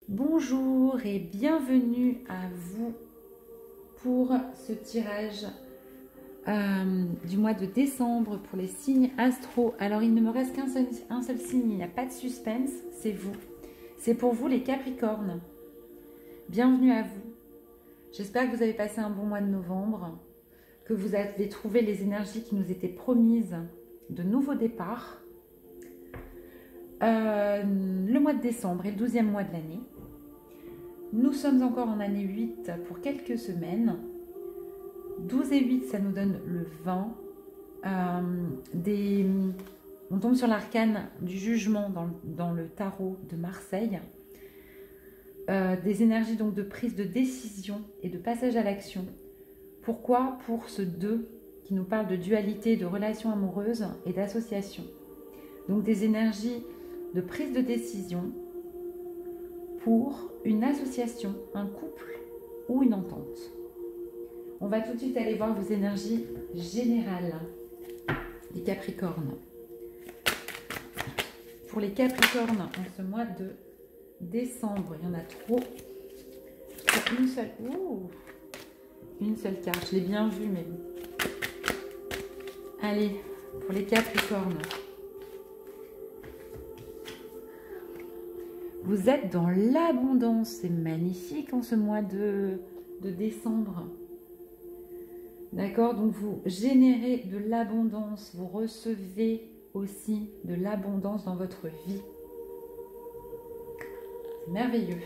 Bonjour et bienvenue à vous pour ce tirage du mois de décembre pour les signes astro. Alors il ne me reste un seul signe, il n'y a pas de suspense, c'est vous. C'est pour vous les Capricornes. Bienvenue à vous. J'espère que vous avez passé un bon mois de novembre, que vous avez trouvé les énergies qui nous étaient promises de nouveaux départs. Le mois de décembre est le 12e mois de l'année. Nous sommes encore en année 8 pour quelques semaines. 12 et 8, ça nous donne le 20. On tombe sur l'arcane du jugement dans le tarot de Marseille. Des énergies donc de prise de décision et de passage à l'action. Pourquoi? Pour ce 2 qui nous parle de dualité, de relations amoureuses et d'association. Donc des énergies de prise de décision pour une association, un couple ou une entente. On va tout de suite aller voir vos énergies générales, les Capricornes. Pour les Capricornes, en ce mois de décembre, il y en a trop. Une seule carte, je l'ai bien vue, mais bon. Allez, pour les Capricornes. Vous êtes dans l'abondance, c'est magnifique en ce mois de décembre. D'accord, donc vous générez de l'abondance, vous recevez aussi de l'abondance dans votre vie. C'est merveilleux.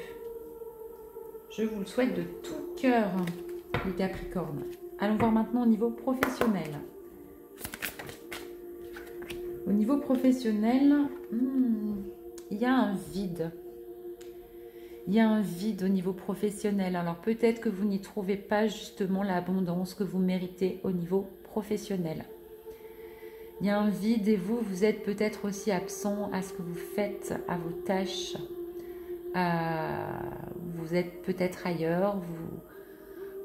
Je vous le souhaite de tout cœur, les Capricornes. Allons voir maintenant au niveau professionnel. Au niveau professionnel, il y a un vide. Il y a un vide au niveau professionnel. Alors peut-être que vous n'y trouvez pas justement l'abondance que vous méritez au niveau professionnel. Il y a un vide et vous êtes peut-être aussi absent à ce que vous faites, à vos tâches. Vous êtes peut-être ailleurs, vous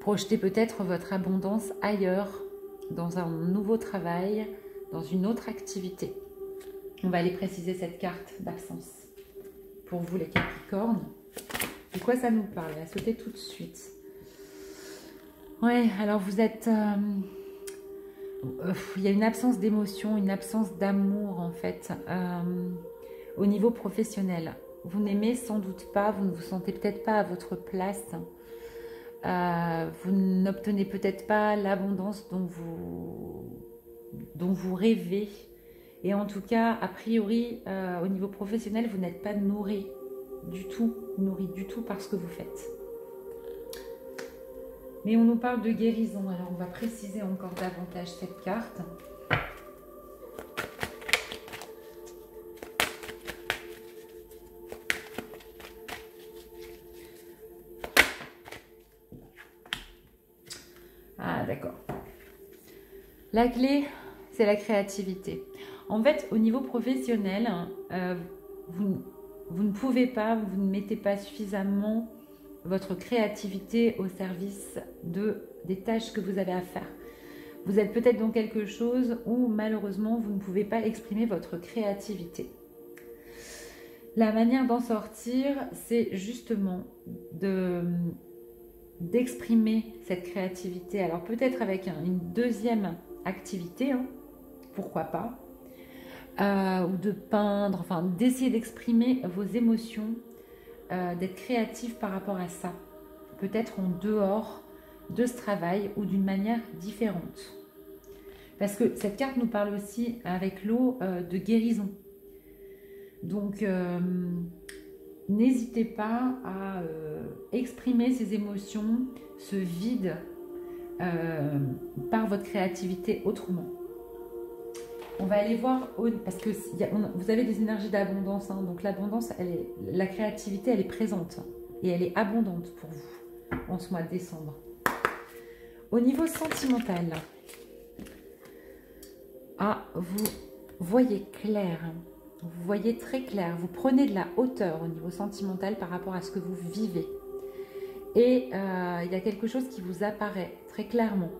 projetez peut-être votre abondance ailleurs, dans un nouveau travail, dans une autre activité. On va aller préciser cette carte d'absence pour vous les Capricornes. De quoi ça nous parle? Elle a sauté tout de suite. Ouais, alors vous êtes... il y a une absence d'émotion, une absence d'amour en fait au niveau professionnel. Vous n'aimez sans doute pas, vous ne vous sentez peut-être pas à votre place. Vous n'obtenez peut-être pas l'abondance dont vous rêvez. Et en tout cas, a priori, au niveau professionnel, vous n'êtes pas nourri du tout par ce que vous faites. Mais on nous parle de guérison, alors on va préciser encore davantage cette carte. Ah d'accord. La clé, c'est la créativité. En fait, au niveau professionnel, vous ne pouvez pas, vous ne mettez pas suffisamment votre créativité au service des tâches que vous avez à faire. Vous êtes peut-être dans quelque chose où malheureusement vous ne pouvez pas exprimer votre créativité. La manière d'en sortir, c'est justement d'exprimer cette créativité. Alors peut-être avec une deuxième activité, pourquoi pas, ou de peindre, enfin d'essayer d'exprimer vos émotions, d'être créatif par rapport à ça. Peut-être en dehors de ce travail ou d'une manière différente. Parce que cette carte nous parle aussi avec l'eau de guérison. Donc n'hésitez pas à exprimer ces émotions, ce vide par votre créativité autrement. On va aller voir, parce que vous avez des énergies d'abondance, donc l'abondance, la créativité, elle est présente et elle est abondante pour vous en ce mois de décembre. Au niveau sentimental, vous voyez clair, vous voyez très clair, vous prenez de la hauteur au niveau sentimental par rapport à ce que vous vivez. Et il y a quelque chose qui vous apparaît très clairement.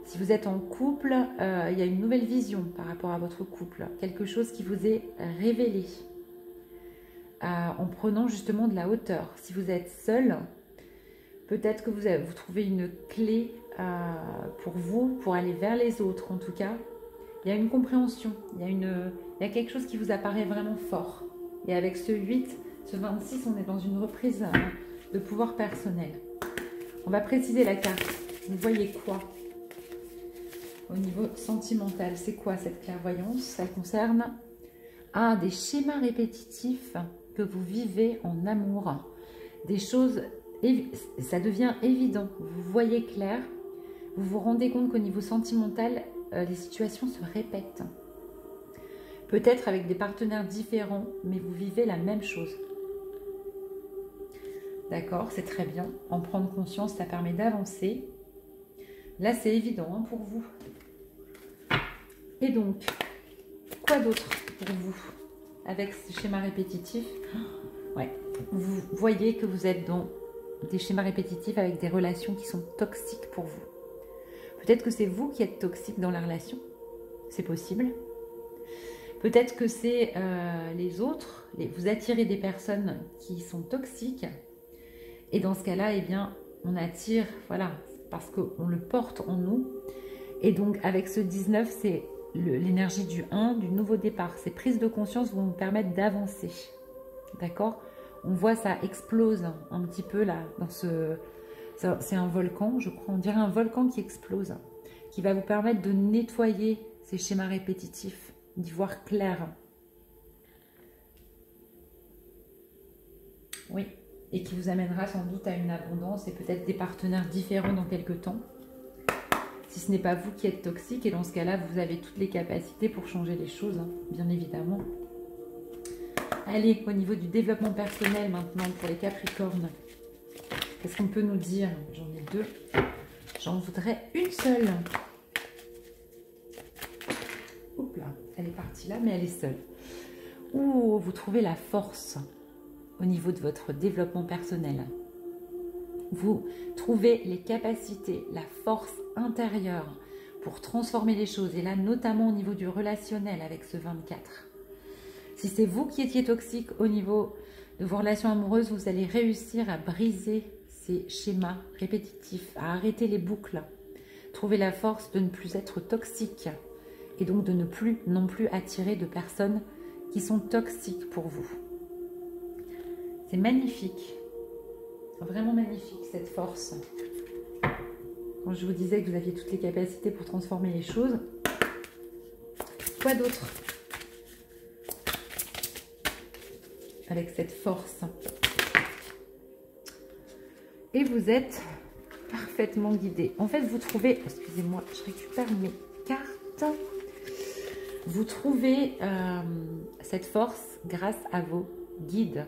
Si vous êtes en couple, il y a une nouvelle vision par rapport à votre couple. Quelque chose qui vous est révélé. en prenant justement de la hauteur. Si vous êtes seul, peut-être que vous trouvez une clé pour vous, pour aller vers les autres en tout cas. Il y a une compréhension, il y a quelque chose qui vous apparaît vraiment fort. Et avec ce 8, ce 26, on est dans une reprise de pouvoir personnel. On va préciser la carte. Vous voyez quoi au niveau sentimental? C'est quoi cette clairvoyance? Ça concerne des schémas répétitifs que vous vivez en amour. Des choses, ça devient évident. Vous voyez clair. Vous vous rendez compte qu'au niveau sentimental, les situations se répètent. Peut-être avec des partenaires différents, mais vous vivez la même chose. D'accord, c'est très bien. En prendre conscience, ça permet d'avancer. Là, c'est évident hein, pour vous. Et donc, quoi d'autre pour vous avec ce schéma répétitif? Ouais, vous voyez que vous êtes dans des schémas répétitifs avec des relations qui sont toxiques pour vous. Peut-être que c'est vous qui êtes toxique dans la relation. C'est possible. Peut-être que c'est les autres. Vous attirez des personnes qui sont toxiques. Et dans ce cas-là, eh bien, on attire, voilà, parce qu'on le porte en nous. Et donc, avec ce 19, c'est l'énergie du 1, du nouveau départ. Ces prises de conscience vont vous permettre d'avancer. D'accord? On voit ça explose un petit peu là, dans ce... C'est un volcan, je crois. On dirait un volcan qui explose, qui va vous permettre de nettoyer ces schémas répétitifs, d'y voir clair. Oui, et qui vous amènera sans doute à une abondance et peut-être des partenaires différents dans quelques temps. Si ce n'est pas vous qui êtes toxique, et dans ce cas-là, vous avez toutes les capacités pour changer les choses, hein, bien évidemment. Allez, au niveau du développement personnel maintenant pour les Capricornes. Qu'est-ce qu'on peut nous dire? J'en ai deux. J'en voudrais une seule. Oups là, elle est partie là, mais elle est seule. Ouh, vous trouvez la force au niveau de votre développement personnel. Vous trouvez les capacités, la force intérieure pour transformer les choses. Et là, notamment au niveau du relationnel avec ce 24. Si c'est vous qui étiez toxique au niveau de vos relations amoureuses, vous allez réussir à briser ces schémas répétitifs, à arrêter les boucles. Trouver la force de ne plus être toxique et donc de ne plus non plus attirer de personnes qui sont toxiques pour vous. C'est magnifique, vraiment magnifique cette force. Quand je vous disais que vous aviez toutes les capacités pour transformer les choses, quoi d'autre avec cette force? Et vous êtes parfaitement guidé. En fait, vous trouvez, excusez-moi, je récupère mes cartes. Vous trouvez cette force grâce à vos guides.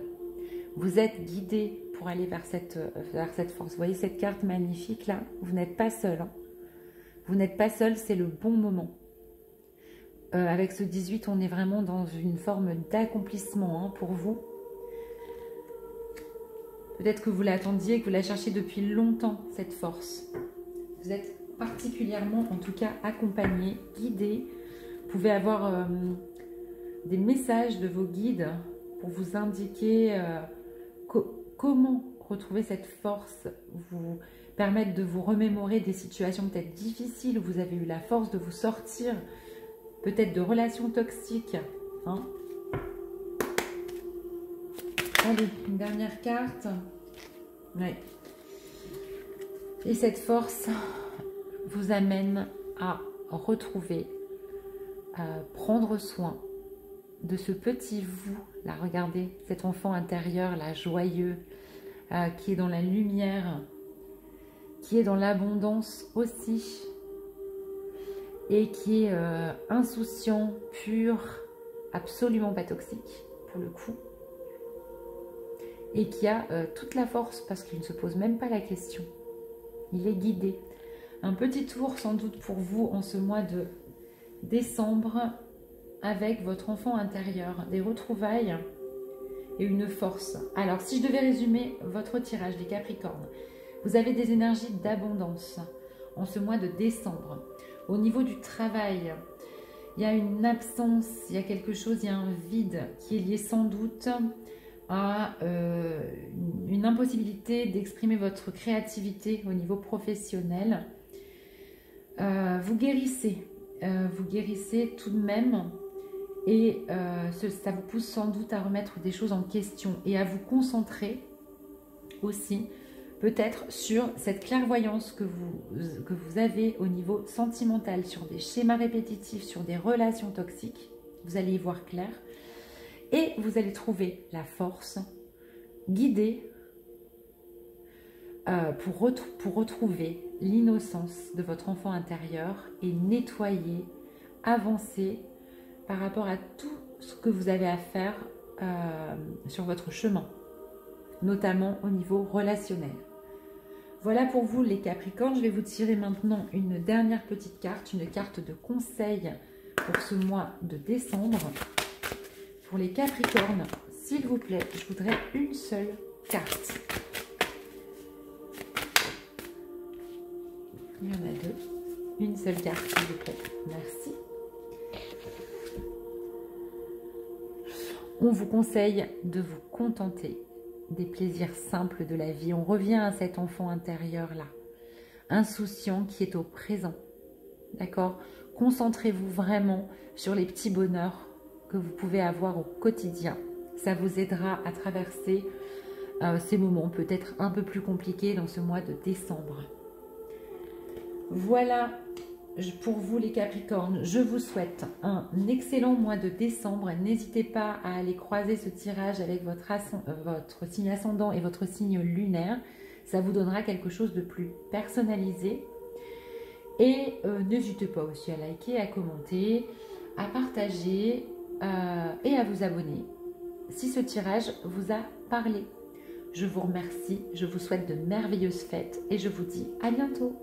Vous êtes guidé pour aller vers cette force. Vous voyez cette carte magnifique là? Vous n'êtes pas seul. Hein. Vous n'êtes pas seul, c'est le bon moment. Avec ce 18, on est vraiment dans une forme d'accomplissement hein, pour vous. Peut-être que vous l'attendiez, que vous la cherchiez depuis longtemps, cette force. Vous êtes particulièrement, en tout cas, accompagné, guidé. Vous pouvez avoir des messages de vos guides pour vous indiquer comment retrouver cette force, vous permettre de vous remémorer des situations peut-être difficiles où vous avez eu la force de vous sortir, peut-être de relations toxiques. Hein. Allez, une dernière carte. Ouais. Et cette force vous amène à retrouver, à prendre soin de ce petit vous. Là, regardez, cet enfant intérieur, là, joyeux, qui est dans la lumière, qui est dans l'abondance aussi, et qui est insouciant, pur, absolument pas toxique, pour le coup. Et qui a toute la force parce qu'il ne se pose même pas la question. Il est guidé. Un petit tour sans doute pour vous en ce mois de décembre avec votre enfant intérieur, des retrouvailles et une force. Alors si je devais résumer votre tirage des Capricornes, vous avez des énergies d'abondance en ce mois de décembre. Au niveau du travail, il y a une absence, il y a quelque chose, il y a un vide qui est lié sans doute à une impossibilité d'exprimer votre créativité au niveau professionnel. Vous guérissez tout de même et ça vous pousse sans doute à remettre des choses en question et à vous concentrer aussi peut-être sur cette clairvoyance que vous avez au niveau sentimental, sur des schémas répétitifs, sur des relations toxiques. Vous allez y voir clair et vous allez trouver la force, guidée pour retrouver l'innocence de votre enfant intérieur et nettoyer, avancer par rapport à tout ce que vous avez à faire sur votre chemin, notamment au niveau relationnel. Voilà pour vous les Capricornes. Je vais vous tirer maintenant une dernière petite carte, une carte de conseil pour ce mois de décembre. Pour les Capricornes, s'il vous plaît, je voudrais une seule carte. Il y en a deux. Une seule carte, s'il vous plaît. Merci. On vous conseille de vous contenter des plaisirs simples de la vie. On revient à cet enfant intérieur-là, insouciant, qui est au présent. D'accord? Concentrez-vous vraiment sur les petits bonheurs que vous pouvez avoir au quotidien. Ça vous aidera à traverser ces moments peut-être un peu plus compliqués dans ce mois de décembre. Voilà pour vous les Capricornes. Je vous souhaite un excellent mois de décembre. N'hésitez pas à aller croiser ce tirage avec votre signe ascendant et votre signe lunaire. Ça vous donnera quelque chose de plus personnalisé. Et n'hésitez pas aussi à liker, à commenter, à partager et à vous abonner si ce tirage vous a parlé. Je vous remercie, je vous souhaite de merveilleuses fêtes et je vous dis à bientôt.